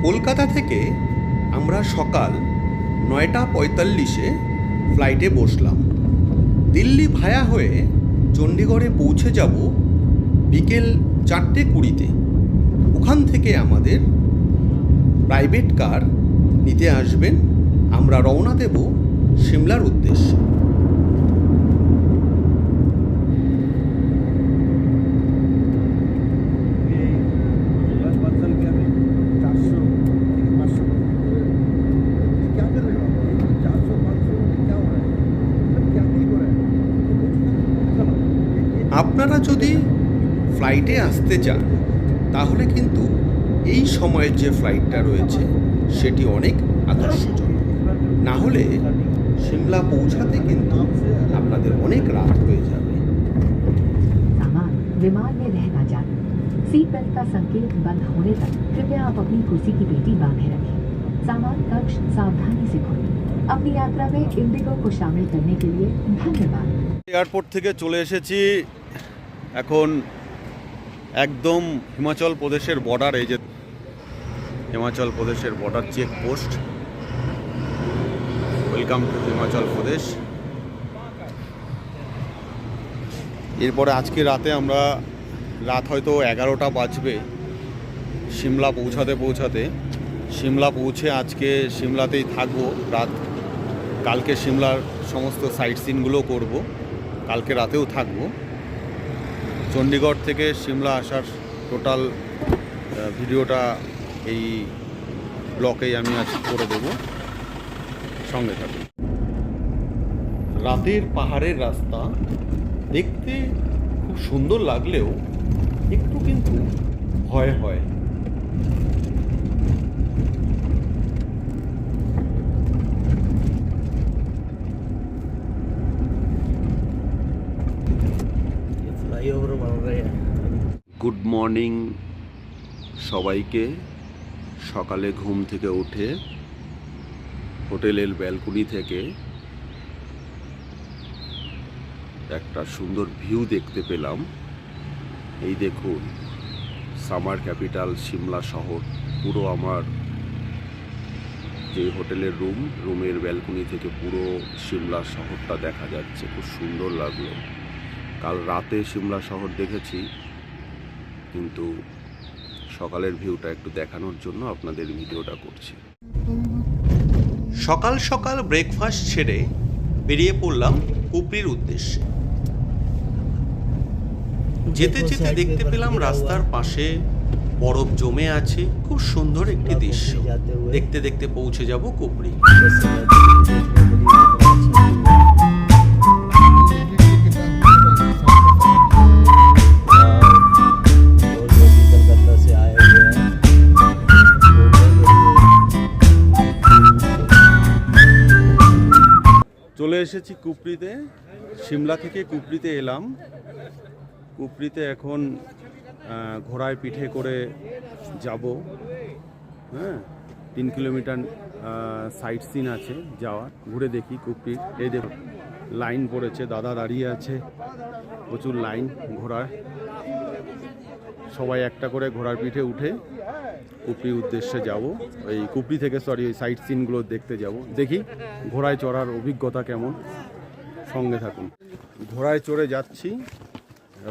কলকাতা থেকে আমরা সকাল 9:45-এ ফ্লাইটে বসলাম। দিল্লি ভায়া হয়ে চণ্ডীগড়ে পৌঁছে যাব বিকেল 4:20-তে। ওখান থেকে আমাদের প্রাইভেট কার নিতে আসবেন। আমরা রওনা দেব সিমলার উদ্দেশ্যে। আপনারা যদি ফ্লাইটে আসতে চান তাহলে কিন্তু এই সময়ের যে ফ্লাইটটা রয়েছে সেটি অনেক আদর্শজনক। না হলে সিমলা পৌঁছাতে কিন্তু আপনাদের অনেক রাত হয়ে যাবে। सामान विमान में रह न जाए। सीट बेल्ट का संकेत बंद होने तक कृपया आप अपनी कुर्सी की पेटी बांधे रखें। सामान कक्ष सावधानी से खोलें। अपनी यात्रा में इंडिगो को शामिल करने के लिए धन्यवाद। এয়ারপোর্ট থেকে চলে এসেছি এখন একদম হিমাচল প্রদেশের বর্ডার। এই যে হিমাচল প্রদেশের border checkpost. Welcome to Himachal Pradesh. এরপরে আজকে রাতে আমরা রাত হয়তো 11টা বাজবে সিমলা পৌঁছাতে। সিমলা পৌঁছে আজকে সিমলাতেই থাকবো রাত। কালকে সিমলার সমস্ত সাইট সিনগুলো করব, কালকে রাতেও থাকবো। চণ্ডীগড় থেকে সিমলা আসার টোটাল ভিডিওটা এই ব্লকেই আমি আজ করে দেব, সঙ্গে থাকুন। রাতের পাহাড়ের রাস্তা দেখতে খুব সুন্দর লাগলেও একটু কিন্তু ভয় হয়। গুড মর্নিং সবাইকে। সকালে ঘুম থেকে উঠে হোটেলের ব্যালকনি থেকে একটা সুন্দর ভিউ দেখতে পেলাম। এই দেখুন সামার ক্যাপিটাল সিমলা শহর। পুরো আমার যে হোটেলের রুমের ব্যালকনি থেকে পুরো সিমলা শহরটা দেখা যাচ্ছে। খুব সুন্দর লাগলো। কাল রাতে সিমলা শহর দেখেছি, কিন্তু সকালের ভিউটা একটু দেখানোর জন্য আপনাদের ভিডিওটা করছি। সকাল সকাল ব্রেকফাস্ট ছেড়ে বেরিয়ে পড়লাম কুপরির উদ্দেশ্যে। যেতে যেতে দেখতে পেলাম রাস্তার পাশে বরফ জমে আছে। খুব সুন্দর একটি দৃশ্য। দেখতে দেখতে পৌঁছে যাব কুপরি। চলে এসেছি কুপরিতে। সিমলা থেকে কুপরিতে এলাম। কুপরিতে এখন ঘোড়ায় পিঠে করে যাব। হ্যাঁ, 3 কিলোমিটার সাইট সিন আছে যাওয়ার। ঘুরে দেখি কুপরির। এই দেখুন লাইন পড়েছে, দাদা দাঁড়িয়ে আছে, প্রচুর লাইন ঘোড়ার। সবাই একটা করে ঘোড়ার পিঠে উঠে কুপরির উদ্দেশ্যে যাব। ওই কুপরি থেকে ওই সাইট সিনগুলো দেখতে যাব। দেখি ঘোড়ায় চড়ার অভিজ্ঞতা কেমন, সঙ্গে থাকুন। ঘোড়ায় চড়ে যাচ্ছি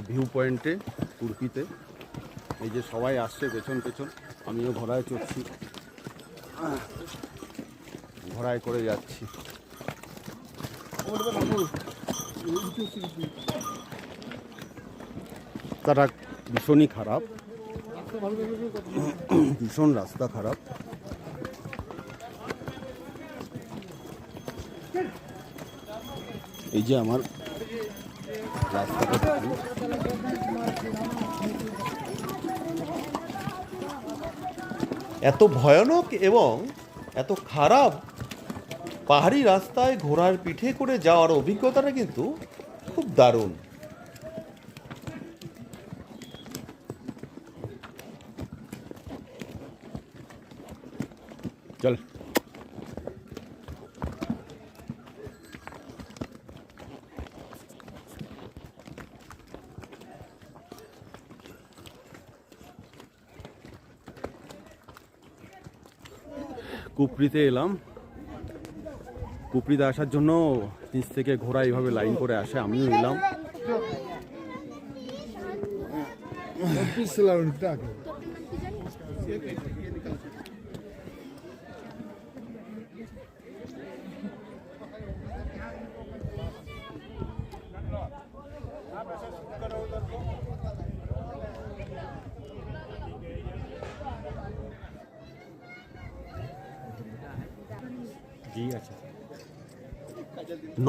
ভিউ পয়েন্টে কুপরিতে। এই যে সবাই আসছে পেছন পেছন, আমিও ঘোড়ায় চড়ছি, ঘোড়ায় করে যাচ্ছি। তারা ভীষণই খারাপ, ভীষণ রাস্তা খারাপ। এই যে আমার রাস্তাটা এত ভয়ানক এবং এত খারাপ পাহাড়ি রাস্তায় ঘোড়ার পিঠে করে যাওয়ার অভিজ্ঞতাটা কিন্তু খুব দারুণ। চল। কুপরিতে এলাম। কুপরিতে আসার জন্য নিচ থেকে ঘোড়া এইভাবে লাইন করে আসে, আমিও এলাম।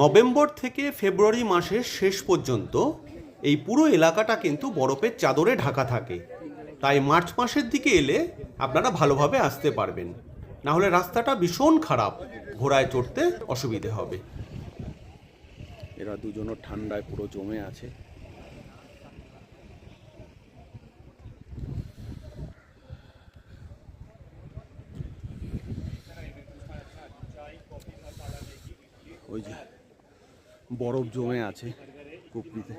নভেম্বর থেকে ফেব্রুয়ারি মাসের শেষ পর্যন্ত এই পুরো এলাকাটা কিন্তু বরফের চাদরে ঢাকা থাকে। তাই মার্চ মাসের দিকে এলে আপনারা ভালোভাবে আসতে পারবেন, না হলে রাস্তাটা ভীষণ খারাপ, ঘোড়ায় চড়তে অসুবিধে হবে। এরা দুজনও ঠান্ডায় পুরো জমে আছে। ওই যে বরফ জমে আছে কুপরিতে।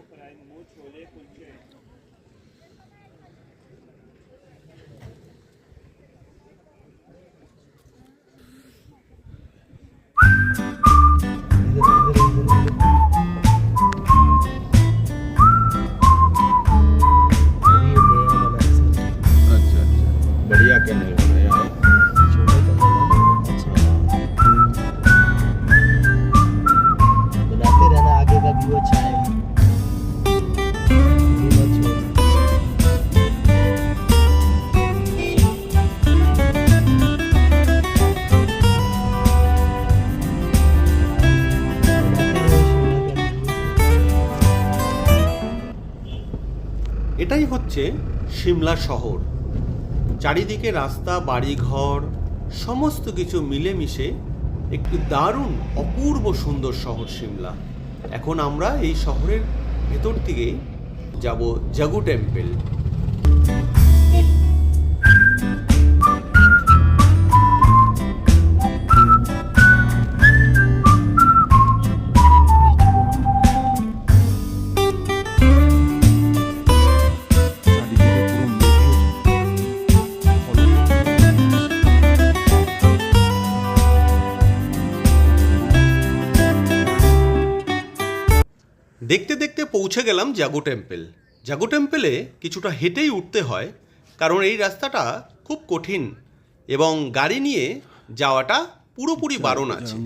अच्छा अच्छा, बढ़िया कैमरा बनाया है। बनाते रहना, आगे का व्यू अच्छा है। এটাই হচ্ছে সিমলা শহর। চারিদিকে রাস্তা, বাড়িঘর সমস্ত কিছু মিলেমিশে একটি দারুণ অপূর্ব সুন্দর শহর সিমলা। এখন আমরা এই শহরের ভেতর দিকে যাব জাগু টেম্পল। দেখতে দেখতে পৌঁছে গেলাম জাগু টেম্পল। জাগু টেম্পলে কিছুটা হেঁটেই উঠতে হয়, কারণ এই রাস্তাটা খুব কঠিন এবং গাড়ি নিয়ে যাওয়াটা পুরোপুরি বারণ আছে।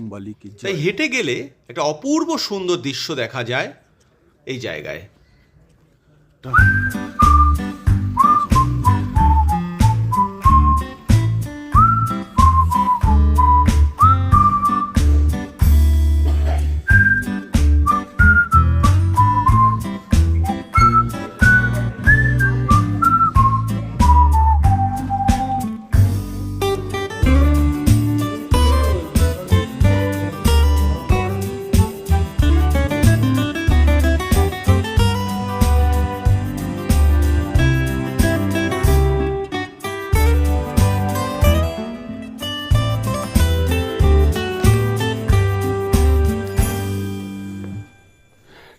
তাই হেঁটে গেলে একটা অপূর্ব সুন্দর দৃশ্য দেখা যায় এই জায়গায়।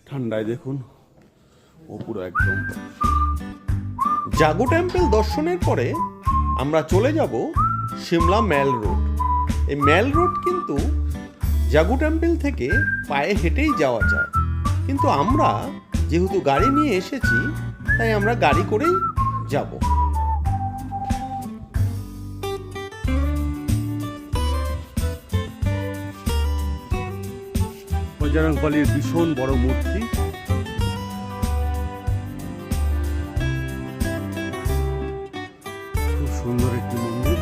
ঠান্ডায় দেখুন ও পুরো একদম। জাগু টেম্পল দর্শনের পরে আমরা চলে যাব সিমলা মেল রোড। এই মেল রোড কিন্তু জাগু টেম্পল থেকে পায়ে হেঁটেই যাওয়া যায়, কিন্তু আমরা যেহেতু গাড়ি নিয়ে এসেছি তাই আমরা গাড়ি করেই যাব। বজরংবলীর ভীষণ বড় মূর্তি। খুব সুন্দর একটি মন্দির।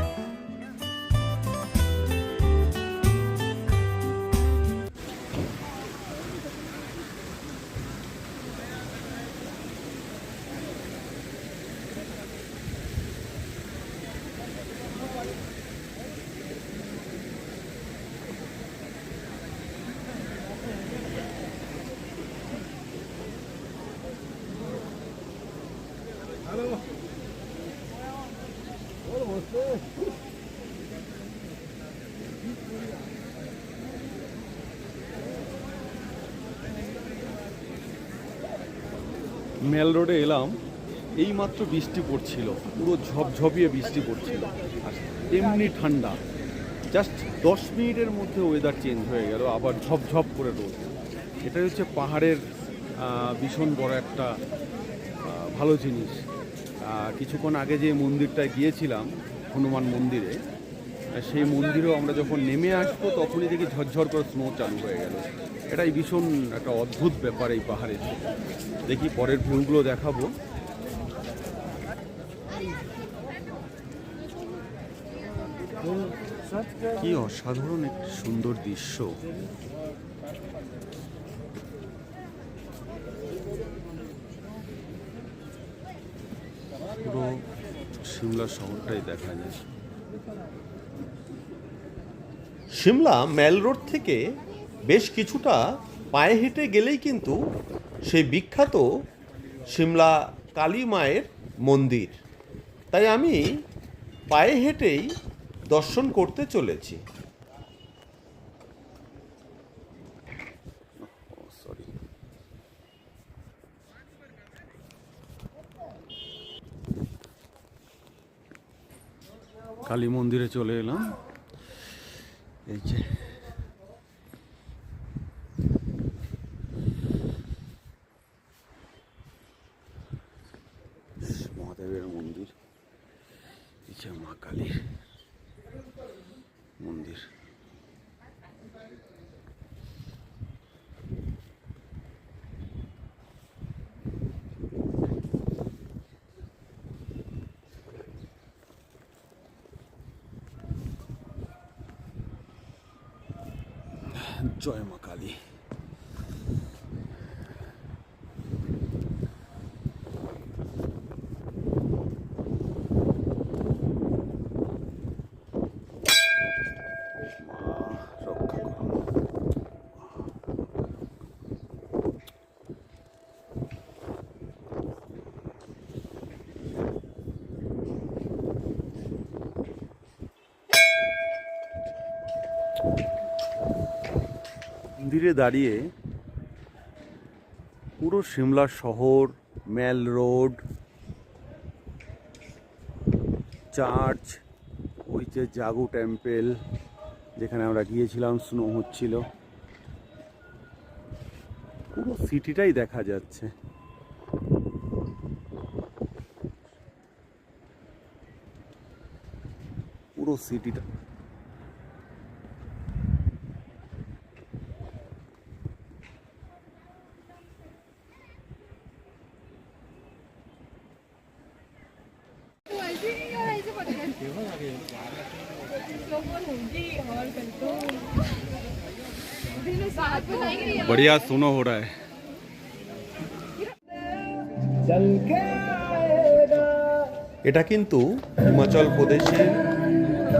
মেল রোডে এলাম, এই মাত্র বৃষ্টি পড়ছিল, পুরো ঝপঝপিয়ে বৃষ্টি পড়ছিল আর এমনি ঠান্ডা। জাস্ট 10 মিনিটের মধ্যে ওয়েদার চেঞ্জ হয়ে গেল, আবার ঝপঝপ করে রোদ। এটাই হচ্ছে পাহাড়ের ভীষণ বড় একটা ভালো জিনিস। কিছুক্ষণ আগে যে মন্দিরটায় গিয়েছিলাম, হনুমান মন্দিরে, সেই মন্দিরেও আমরা যখন নেমে আসবো তখনই দেখি ঝরঝর করে স্নো চালু হয়ে গেল। এটাই ভীষণ একটা অদ্ভুত ব্যাপার এই পাহাড়ের। দেখি পরের ভিউগুলো দেখাবো। কি অসাধারণ একটি সুন্দর দৃশ্য। পুরো সিমলা শহরটাই দেখা যায়। সিমলা মেল রোড থেকে বেশ কিছুটা পায়ে হেঁটে গেলেই কিন্তু সেই বিখ্যাত সিমলা কালী মায়ের মন্দির। তাই আমি পায়ে হেঁটেই দর্শন করতে চলেছি। সরি, কালী মন্দিরে চলে এলাম। এই যে মহাদেবের মন্দির, এই যে মা কালীর মন্দির। জয় মা কালী। মন্দিরে দাঁড়িয়ে পুরো সিমলা শহর, মেল রোড, চার্চ, ওই যে জাগু টেম্পল যেখানে আমরা গিয়েছিলাম, স্নো হচ্ছিল, পুরো সিটিটাই দেখা যাচ্ছে। পুরো সিটিটা बढ़िया सुनो हो रहा है। এটা কিন্তু হিমাচল প্রদেশের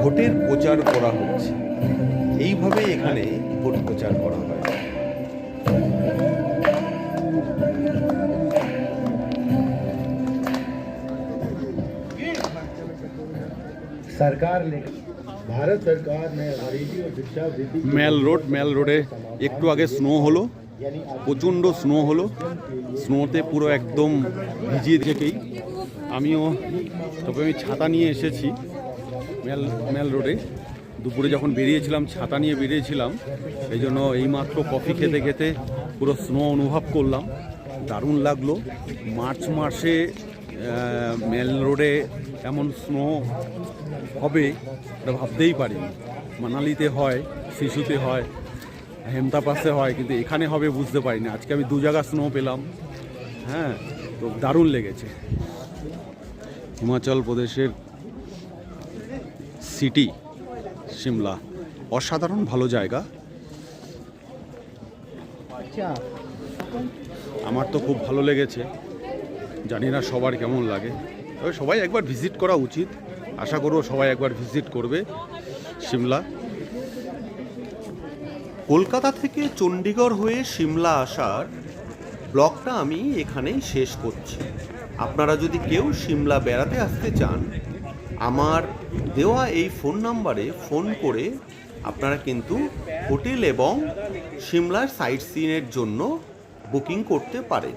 ভোটের প্রচার করা হচ্ছে। এইভাবেই এখানে ভোট প্রচার করা হয়। सरकार ने भारत सरकार ने गरीबी और शिक्षा वृद्धि মেল রোডে একটু আগে স্নো হলো, প্রচণ্ড স্নো হলো। স্নোতে পুরো একদম ভিজিয়ে থেকেই আমিও, তবে আমি ছাতা নিয়ে এসেছি। মেল রোডে দুপুরে যখন বেরিয়েছিলাম ছাতা নিয়ে বেরিয়েছিলাম, এই জন্য এইমাত্র কফি খেতে খেতে পুরো স্নো অনুভব করলাম। দারুণ লাগলো। মার্চ মাসে মেল রোডে এমন স্নো হবে এটা ভাবতেই পারিনি। মানালিতে হয়, শিশুতে হয়, হেমতা পাসে হয়, কিন্তু এখানে হবে বুঝতে পারিনি। আজকে আমি 2 জায়গা স্নো পেলাম। হ্যাঁ, তো দারুণ লেগেছে। হিমাচল প্রদেশের সিটি সিমলা অসাধারণ ভালো জায়গা। আমার তো খুব ভালো লেগেছে, জানি না সবার কেমন লাগে। তবে সবাই একবার ভিজিট করা উচিত। আশা করব সবাই একবার ভিজিট করবে সিমলা। কলকাতা থেকে চণ্ডীগড় হয়ে সিমলা আসার ব্লগটা আমি এখানেই শেষ করছি। আপনারা যদি কেউ সিমলা বেড়াতে আসতে চান, আমার দেওয়া এই ফোন নাম্বারে ফোন করে আপনারা কিন্তু হোটেল এবং সিমলার সাইট সিনের জন্য বুকিং করতে পারেন।